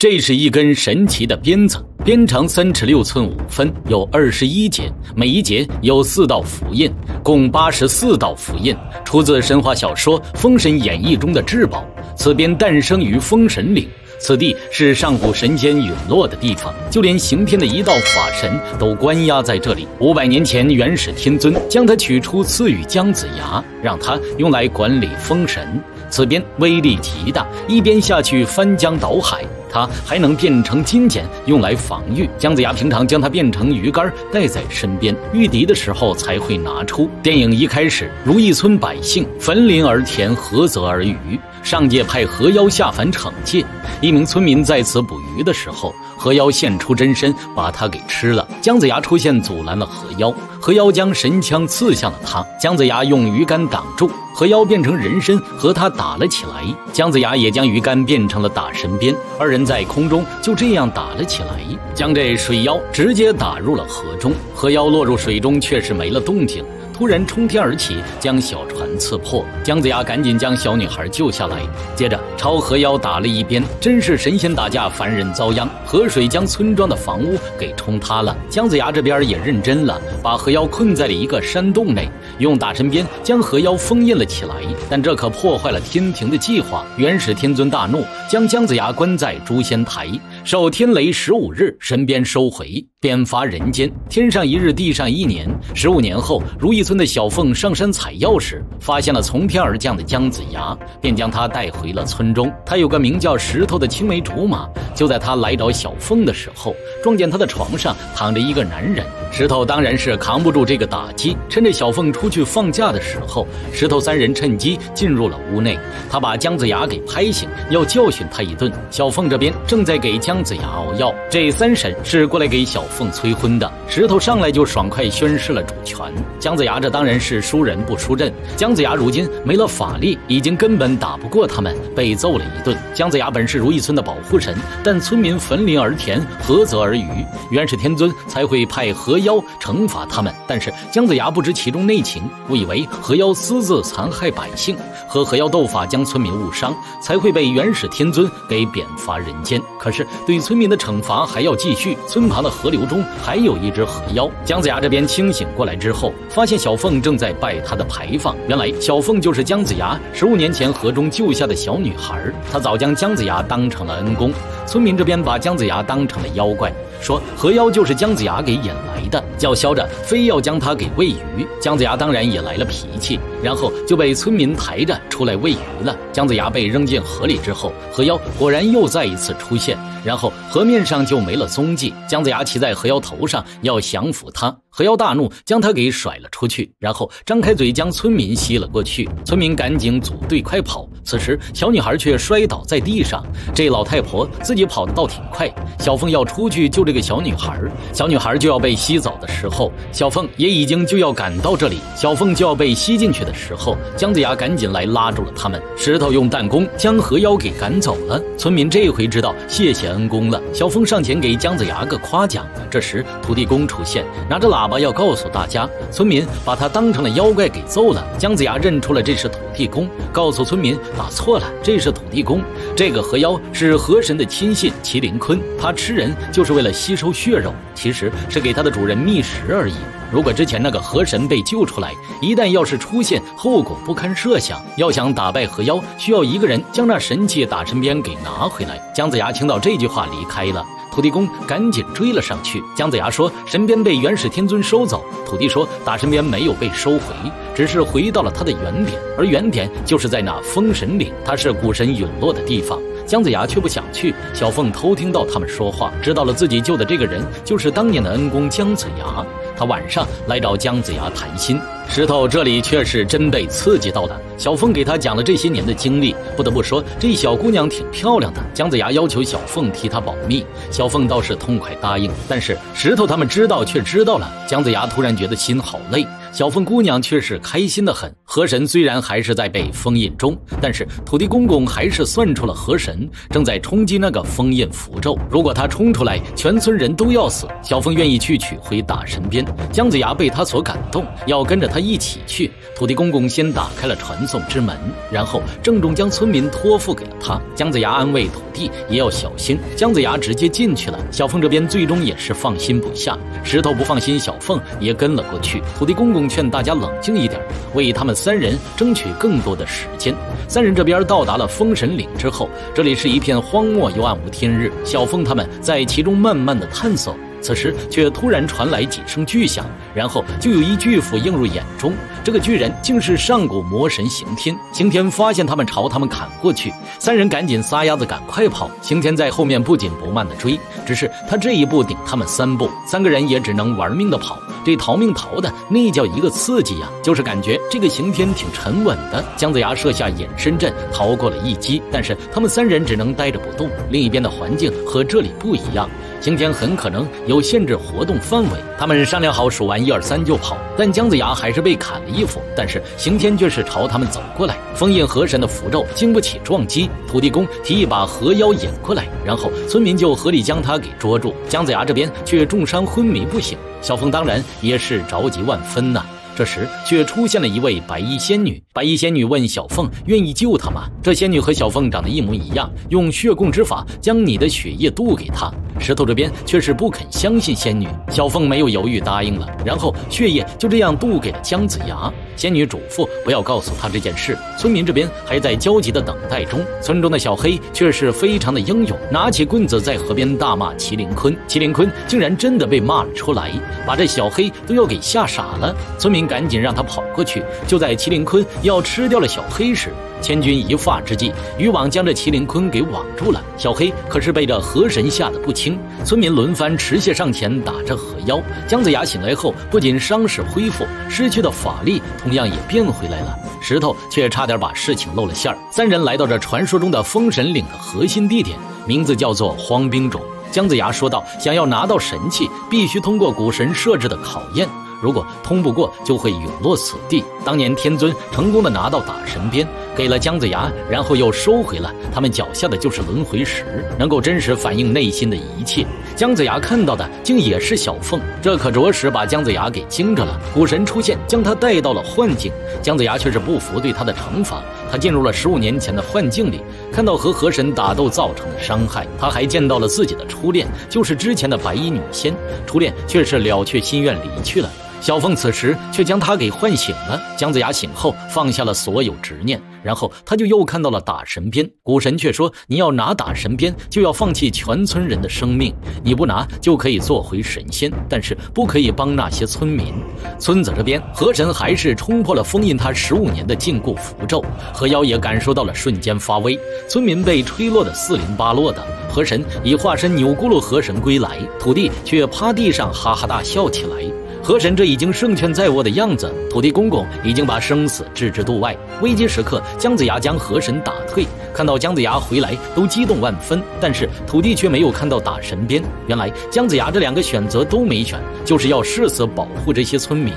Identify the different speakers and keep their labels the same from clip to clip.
Speaker 1: 这是一根神奇的鞭子，鞭长3尺6寸5分，有21节，每一节有4道符印，共84道符印，出自神话小说《封神演义》中的至宝。此鞭诞生于封神岭，此地是上古神仙陨落的地方，就连刑天的一道法神都关押在这里。500年前，元始天尊将它取出，赐予姜子牙，让他用来管理封神。此鞭威力极大，一鞭下去翻江倒海。它还能变成金剪，用来防御。姜子牙平常将它变成鱼竿，带在身边，遇敌的时候才会拿出。电影一开始，如意村百姓焚林而田，涸泽而渔。上界派河妖下凡惩戒，一名村民在此捕鱼的时候，河妖现出真身，把他给吃了。姜子牙出现阻拦了河妖，河妖将神枪刺向了他，姜子牙用鱼竿挡住，河妖变成人身和他打了起来。姜子牙也将鱼竿变成了打神鞭，二人在空中就这样打了起来，将这水妖直接打入了河中。河妖落入水中，却是没了动静，突然冲天而起，将小船刺破。姜子牙赶紧将小女孩救下来，接着朝河妖打了一鞭。真是神仙打架，凡人遭殃。河水将村庄的房屋给冲塌了。姜子牙这边也认真了，把河妖困在了一个山洞内，用打神鞭将河妖封印了起来。但这可破坏了天庭的计划。元始天尊大怒，将姜子牙关在诛仙台，受天雷15日，神鞭收回，鞭罚人间。天上1日，地上1年。15年后，如意村的小凤上山采药时，发现了从天而降的姜子牙，便将他带回了村中。他有个名叫石头的青梅竹马，就在他来找小凤的时候，撞见他的床上躺着一个男人。石头当然是扛不住这个打击，趁着小凤出去放假的时候，石头3人趁机进入了屋内。他把姜子牙给拍醒，要教训他一顿。小凤这边正在给姜子牙熬药，这3婶是过来给小凤催婚的。石头上来就爽快宣示了主权。姜子牙这当然是输人不输阵，姜子牙如今没了法力，已经根本打不过他们，被揍了一顿。姜子牙本是如意村的保护神，但村民焚林而田，涸泽而渔，元始天尊才会派河妖惩罚他们。但是姜子牙不知其中内情，误以为河妖私自残害百姓，和河妖斗法将村民误伤，才会被元始天尊给贬罚人间。可是对村民的惩罚还要继续，村旁的河流中还有一只河妖。姜子牙这边清醒过来之后，发现小凤正在拜他的牌坊。原来小凤就是姜子牙15年前河中救下的小女孩，她早将姜子牙当成了恩公。村民这边把姜子牙当成了妖怪，说河妖就是姜子牙给引来的，叫嚣着非要将他给喂鱼。姜子牙当然也来了脾气，然后就被村民抬着出来喂鱼了。姜子牙被扔进河里之后，河妖果然又再一次出现，然后河面上就没了踪迹。姜子牙骑在河妖头上要降服他，河妖大怒，将他给甩了出去，然后张开嘴将村民吸了过去。村民赶紧组队快跑，此时小女孩却摔倒在地上。这老太婆自己跑得倒挺快，小凤要出去救这个小女孩，小女孩就要被吸走的时候，小凤也已经就要赶到这里。小凤就要被吸进去的时候，姜子牙赶紧来拉住了他们。石头用弹弓将河妖给赶走了。村民这回知道谢谢恩公了，小凤上前给姜子牙个夸奖。这时土地公出现，拿着喇叭要告诉大家，村民把他当成了妖怪给揍了。姜子牙认出了这是土地公，告诉村民打错了，这是土地公。这个河妖是河神的亲信麒麟鲲，他吃人就是为了吸收血肉，其实是给他的主人觅食而已。如果之前那个河神被救出来，一旦要是出现，后果不堪设想。要想打败河妖，需要一个人将那神器打神鞭给拿回来。姜子牙听到这句话离开了，土地公赶紧追了上去。姜子牙说神鞭被元始天尊收走，土地说打神鞭没有被收回，只是回到了他的原点，而原点就是在那封神岭，它是古神陨落的地方。姜子牙却不想去，小凤偷听到他们说话，知道了自己救的这个人就是当年的恩公姜子牙。他晚上来找姜子牙谈心，石头这里却是真被刺激到了。小凤给他讲了这些年的经历，不得不说这小姑娘挺漂亮的。姜子牙要求小凤替他保密，小凤倒是痛快答应，但是石头他们知道却知道了。姜子牙突然觉得心好累，小凤姑娘却是开心的很。河神虽然还是在被封印中，但是土地公公还是算出了河神正在冲击那个封印符咒，如果他冲出来，全村人都要死。小凤愿意去取回大神鞭，姜子牙被他所感动，要跟着他一起去。土地公公先打开了传送之门，然后郑重将村民托付给了他。姜子牙安慰土地也要小心，姜子牙直接进去了。小凤这边最终也是放心不下，石头不放心小凤也跟了过去。土地公公劝大家冷静一点，为他们三人争取更多的时间。三人这边到达了封神岭之后，这里是一片荒漠又暗无天日，小凤他们在其中慢慢的探索。此时却突然传来几声巨响，然后就有一巨斧映入眼中，这个巨人竟是上古魔神刑天。刑天发现他们朝他们砍过去，三人赶紧撒丫子赶快跑。刑天在后面不紧不慢的追，只是他这一步顶他们3步，三个人也只能玩命的跑。这逃命逃的那叫一个刺激呀，就是感觉这个刑天挺沉稳的。姜子牙设下隐身阵逃过了一击，但是他们三人只能待着不动，另一边的环境和这里不一样，刑天很可能有限制活动范围。他们商量好数完1、2、3就跑，但姜子牙还是被砍了一斧，但是刑天却是朝他们走过来。封印河神的符咒经不起撞击，土地公提议把河妖引过来，然后村民就合力将他给捉住。姜子牙这边却重伤昏迷不醒，小凤当然也是着急万分呐。这时却出现了一位白衣仙女，白衣仙女问小凤愿意救她吗？这仙女和小凤长得一模一样，用血供之法将你的血液渡给她。石头这边却是不肯相信仙女，小凤没有犹豫答应了，然后血液就这样渡给了姜子牙。仙女嘱咐不要告诉他这件事，村民这边还在焦急的等待中。村中的小黑却是非常的英勇，拿起棍子在河边大骂麒麟坤，麒麟坤竟然真的被骂了出来，把这小黑都要给吓傻了。村民赶紧让他跑过去，就在麒麟坤要吃掉了小黑时，千钧一发之际，渔网将这麒麟坤给网住了。小黑可是被这河神吓得不轻，村民轮番持械上前打着河妖。姜子牙醒来后，不仅伤势恢复，失去的法力同样也变回来了。石头却差点把事情露了馅儿。三人来到这传说中的封神岭的核心地点，名字叫做荒冰冢。姜子牙说道，想要拿到神器，必须通过古神设置的考验，如果通不过，就会陨落此地。当年天尊成功的拿到打神鞭，给了姜子牙，然后又收回了他们脚下的就是轮回石，能够真实反映内心的一切。姜子牙看到的竟也是小凤，这可着实把姜子牙给惊着了。古神出现，将他带到了幻境，姜子牙却是不服对他的惩罚，他进入了15年前的幻境里，看到和河神打斗造成的伤害，他还见到了自己的初恋，就是之前的白衣女仙。初恋却是了却心愿离去了。小凤此时却将他给唤醒了。姜子牙醒后放下了所有执念，然后他就又看到了打神鞭。古神却说，你要拿打神鞭，就要放弃全村人的生命，你不拿就可以做回神仙，但是不可以帮那些村民。村子这边，河神还是冲破了封印他15年的禁锢符咒，河妖也感受到了瞬间发威，村民被吹落的四零八落的。河神已化身钮钴禄河神归来，土地却趴地上哈哈大笑起来。河神这已经胜券在握的样子，土地公公已经把生死置之度外。危机时刻，姜子牙将河神打退，看到姜子牙回来都激动万分，但是土地却没有看到打神鞭。原来姜子牙这2个选择都没选，就是要誓死保护这些村民。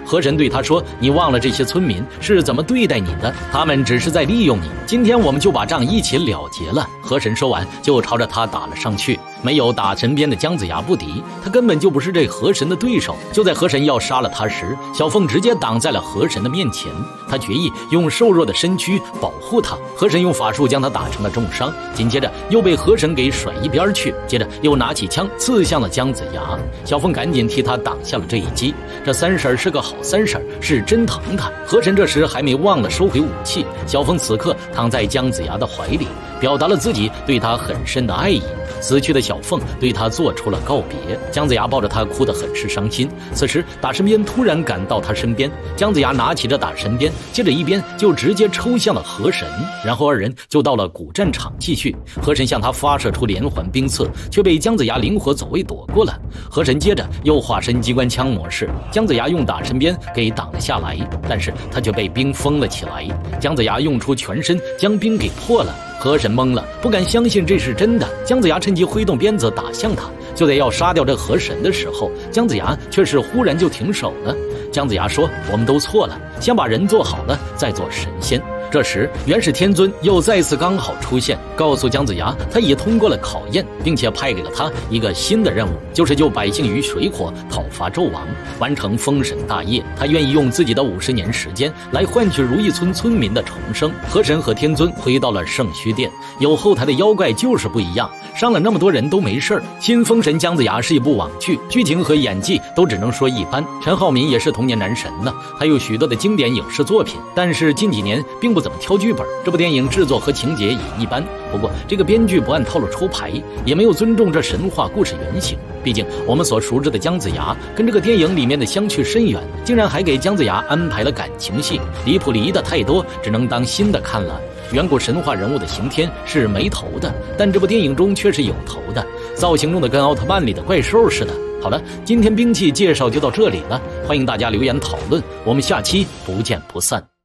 Speaker 1: 河神对他说，你忘了这些村民是怎么对待你的，他们只是在利用你，今天我们就把账一起了结了。河神说完就朝着他打了上去，没有打神鞭的姜子牙不敌，他根本就不是这河神的对手。就在河神要杀了他时，小凤直接挡在了河神的面前，他决意用瘦弱的身躯保护他。河神用法术将他打成了重伤，紧接着又被河神给甩一边去，接着又拿起枪刺向了姜子牙。小凤赶紧替他挡下了这一击。这三婶是个好三婶，是真疼他。河神这时还没忘了收回武器，小凤此刻躺在姜子牙的怀里，表达了自己对他很深的爱意。死去的小凤对他做出了告别，姜子牙抱着他哭得很是伤心。此时打神鞭突然赶到他身边，姜子牙拿起这打神鞭，接着一鞭就直接抽向了河神，然后二人就到了古战场继续。河神向他发射出连环冰刺，却被姜子牙灵活走位躲过了。河神接着又化身机关枪模式，姜子牙用打神鞭给挡了下来，但是他却被冰封了起来。姜子牙用出全身将冰给破了，河神懵了，不敢相信这是真的。姜子牙趁机挥动鞭子打向他，就在要杀掉这河神的时候，姜子牙却是忽然就停手了。姜子牙说：“我们都错了，先把人做好了，再做神仙。”这时，元始天尊又再次刚好出现，告诉姜子牙，他已通过了考验，并且派给了他一个新的任务，就是救百姓于水火，讨伐纣王，完成封神大业。他愿意用自己的50年时间来换取如意村村民的重生。河神和天尊回到了圣虚殿，有后台的妖怪就是不一样，伤了那么多人都没事儿。新封神姜子牙是一部网剧，剧情和演技都只能说一般。陈浩民也是童年男神呢，还有许多的经典影视作品，但是近几年并不怎么挑剧本，这部电影制作和情节也一般。不过这个编剧不按套路出牌，也没有尊重这神话故事原型。毕竟我们所熟知的姜子牙跟这个电影里面的相去甚远，竟然还给姜子牙安排了感情戏，离谱离的太多，只能当新的看了。远古神话人物的刑天是没头的，但这部电影中却是有头的，造型弄得跟奥特曼里的怪兽似的。好了，今天兵器介绍就到这里了，欢迎大家留言讨论，我们下期不见不散。